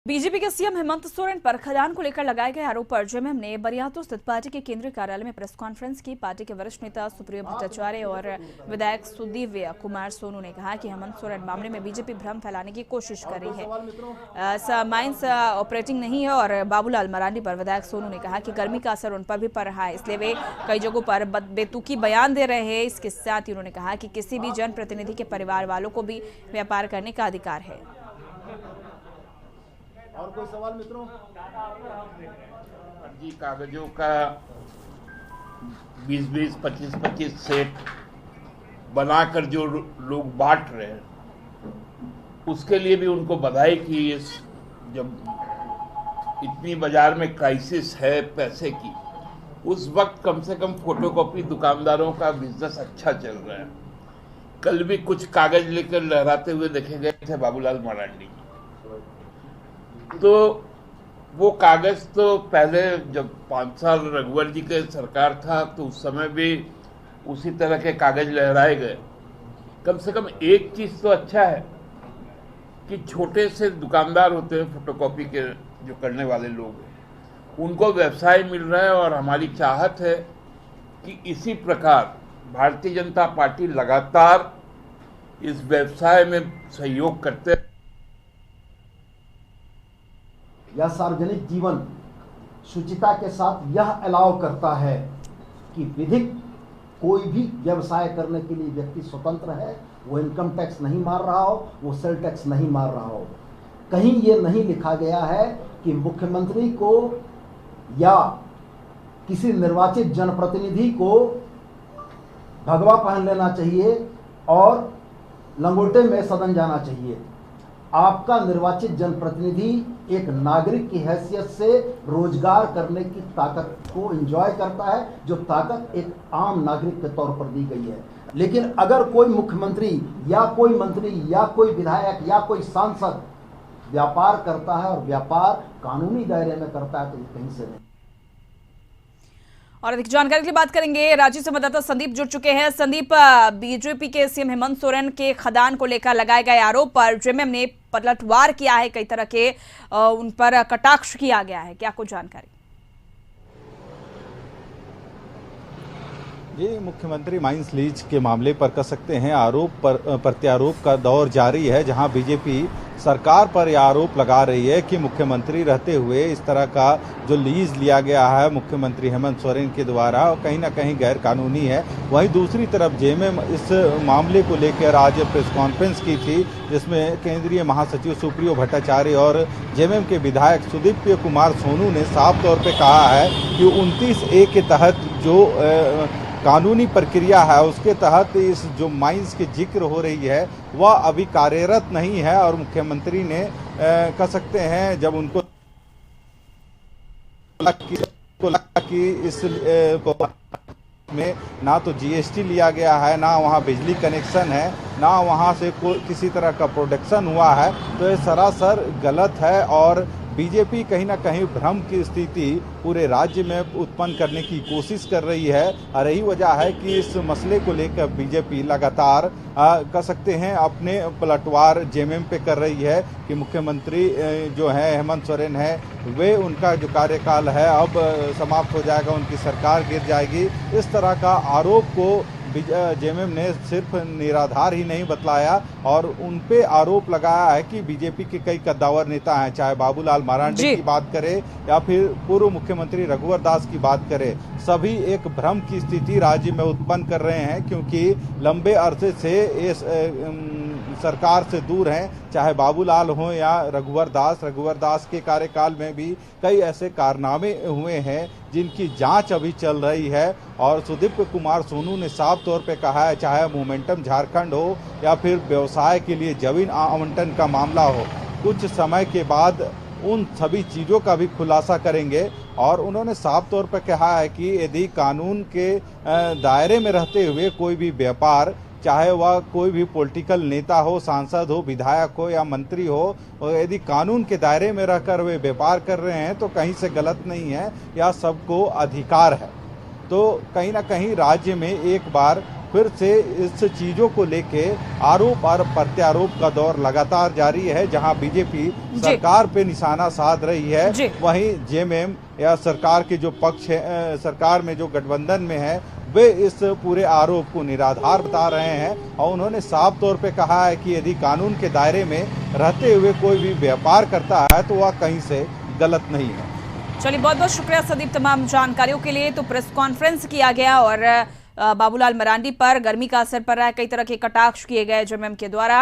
BJP के CM Hemant Soren पर खदान को लेकर लगाए गए आरोप पर जेएमएम ने बरियातू स्थित पार्टी के केंद्रीय कार्यालय में प्रेस कॉन्फ्रेंस की। पार्टी के वरिष्ठ नेता सुप्रियो भट्टाचार्य और विधायक सुदीव्य कुमार सोनू ने कहा कि हेमंत सोरेन मामले में बीजेपी भ्रम फैलाने की कोशिश कर रही है। माइंस ऑपरेटिंग नहीं है। और बाबूलाल मरांडी पर विधायक सोनू ने कहा कि गर्मी का असर उन पर भी पड़ रहा है, इसलिए वे कई जगहों पर बेतुकी बयान दे रहे हैं। इसके साथ ही उन्होंने कहा कि किसी भी जनप्रतिनिधि के परिवार वालों को भी व्यापार करने का अधिकार है। और कोई सवाल मित्रों? फर्जी कागजों का 20-20, 25-25 सेट बनाकर जो लोग बांट रहे हैं, उसके लिए भी उनको बधाई कि जब इतनी बाजार में क्राइसिस है पैसे की, उस वक्त कम से कम फोटोकॉपी दुकानदारों का बिजनेस अच्छा चल रहा है। कल भी कुछ कागज लेकर लहराते हुए देखे गए थे बाबूलाल मरांडी। तो वो कागज तो पहले जब 5 साल रघुवर जी के सरकार था तो उस समय भी उसी तरह के कागज लहराए गए। कम से कम एक चीज तो अच्छा है कि छोटे से दुकानदार होते हैं फोटोकॉपी के जो करने वाले लोग हैं, उनको व्यवसाय मिल रहा है। और हमारी चाहत है कि इसी प्रकार भारतीय जनता पार्टी लगातार इस व्यवसाय में सहयोग करते या सार्वजनिक जीवन शुचिता के साथ यह अलाउ करता है कि विधिक कोई भी व्यवसाय करने के लिए व्यक्ति स्वतंत्र है। वो इनकम टैक्स नहीं मार रहा हो, वो सेल टैक्स नहीं मार रहा हो। कहीं ये नहीं लिखा गया है कि मुख्यमंत्री को या किसी निर्वाचित जनप्रतिनिधि को भगवा पहन लेना चाहिए और लंगोटे में सदन जाना चाहिए। आपका निर्वाचित जनप्रतिनिधि एक नागरिक की हैसियत से रोजगार करने की ताकत को एंजॉय करता है, जो ताकत एक आम नागरिक के तौर पर दी गई है। लेकिन अगर कोई मुख्यमंत्री या कोई मंत्री या कोई विधायक या कोई सांसद व्यापार करता है और व्यापार कानूनी दायरे में करता है, तो कहीं से नहीं। और अधिक जानकारी के लिए बात करेंगे, राज्य संवाददाता संदीप जुड़ चुके हैं। संदीप, बीजेपी के सीएम हेमंत सोरेन के खदान को लेकर लगाए गए आरोप पर जेएमएम ने पलटवार किया है, कई तरह के उन पर कटाक्ष किया गया है, क्या कुछ जानकारी? ये मुख्यमंत्री माइंस लीज के मामले पर कह सकते हैं आरोप पर प्रत्यारोप का दौर जारी है, जहां बीजेपी सरकार पर यह आरोप लगा रही है कि मुख्यमंत्री रहते हुए इस तरह का जो लीज लिया गया है मुख्यमंत्री हेमंत सोरेन के द्वारा, कहीं ना कहीं गैर कानूनी है। वहीं दूसरी तरफ जेएमएम इस मामले को लेकर आज प्रेस कॉन्फ्रेंस की थी, जिसमें केंद्रीय महासचिव सुप्रियो भट्टाचार्य और जेएमएम के विधायक सुदीव्य कुमार सोनू ने साफ तौर पर कहा है कि 29A के तहत जो कानूनी प्रक्रिया है उसके तहत इस जो माइंस की जिक्र हो रही है वह अभी कार्यरत नहीं है। और मुख्यमंत्री ने कह सकते हैं जब उनको लगा कि इस में ना तो जीएसटी लिया गया है, ना वहाँ बिजली कनेक्शन है, ना वहाँ से किसी तरह का प्रोडक्शन हुआ है, तो ये सरासर गलत है। और बीजेपी कहीं ना कहीं भ्रम की स्थिति पूरे राज्य में उत्पन्न करने की कोशिश कर रही है। और यही वजह है कि इस मसले को लेकर बीजेपी लगातार कह सकते हैं अपने पलटवार जेएमएम पे कर रही है कि मुख्यमंत्री जो है हेमंत सोरेन है, वे उनका जो कार्यकाल है अब समाप्त हो जाएगा, उनकी सरकार गिर जाएगी। इस तरह का आरोप को जेएमएम ने सिर्फ निराधार ही नहीं बतलाया और उन पे आरोप लगाया है कि बीजेपी के कई कद्दावर नेता हैं, चाहे बाबूलाल मरांडी की बात करें या फिर पूर्व मुख्यमंत्री रघुवर दास की बात करें, सभी एक भ्रम की स्थिति राज्य में उत्पन्न कर रहे हैं, क्योंकि लंबे अरसे से इस सरकार से दूर हैं, चाहे बाबूलाल हो या रघुवर दास के कार्यकाल में भी कई ऐसे कारनामे हुए हैं जिनकी जांच अभी चल रही है। और सुदीव्य कुमार सोनू ने साफ तौर पे कहा है, चाहे मोमेंटम झारखंड हो या फिर व्यवसाय के लिए जमीन आवंटन का मामला हो, कुछ समय के बाद उन सभी चीज़ों का भी खुलासा करेंगे। और उन्होंने साफ तौर पर कहा है कि यदि कानून के दायरे में रहते हुए कोई भी व्यापार, चाहे वह कोई भी पॉलिटिकल नेता हो, सांसद हो, विधायक हो या मंत्री हो, यदि कानून के दायरे में रहकर वे व्यापार कर रहे हैं तो कहीं से गलत नहीं है, यह सबको अधिकार है। तो कहीं ना कहीं राज्य में एक बार फिर से इस चीजों को लेके आरोप और प्रत्यारोप का दौर लगातार जारी है। जहां बीजेपी सरकार पे निशाना साध रही है, वहीं जेएमएम या सरकार के जो पक्ष है, सरकार में जो गठबंधन में है, वे इस पूरे आरोप को निराधार बता रहे हैं। और उन्होंने साफ तौर पे कहा है कि यदि कानून के दायरे में रहते हुए कोई भी व्यापार करता है तो वह कहीं से गलत नहीं है। चलिए, बहुत बहुत शुक्रिया सदीप तमाम जानकारियों के लिए। तो प्रेस कॉन्फ्रेंस किया गया और बाबूलाल मरांडी पर गर्मी का असर पड़ रहा है, कई तरह के कटाक्ष किए गए जेएमएम के द्वारा।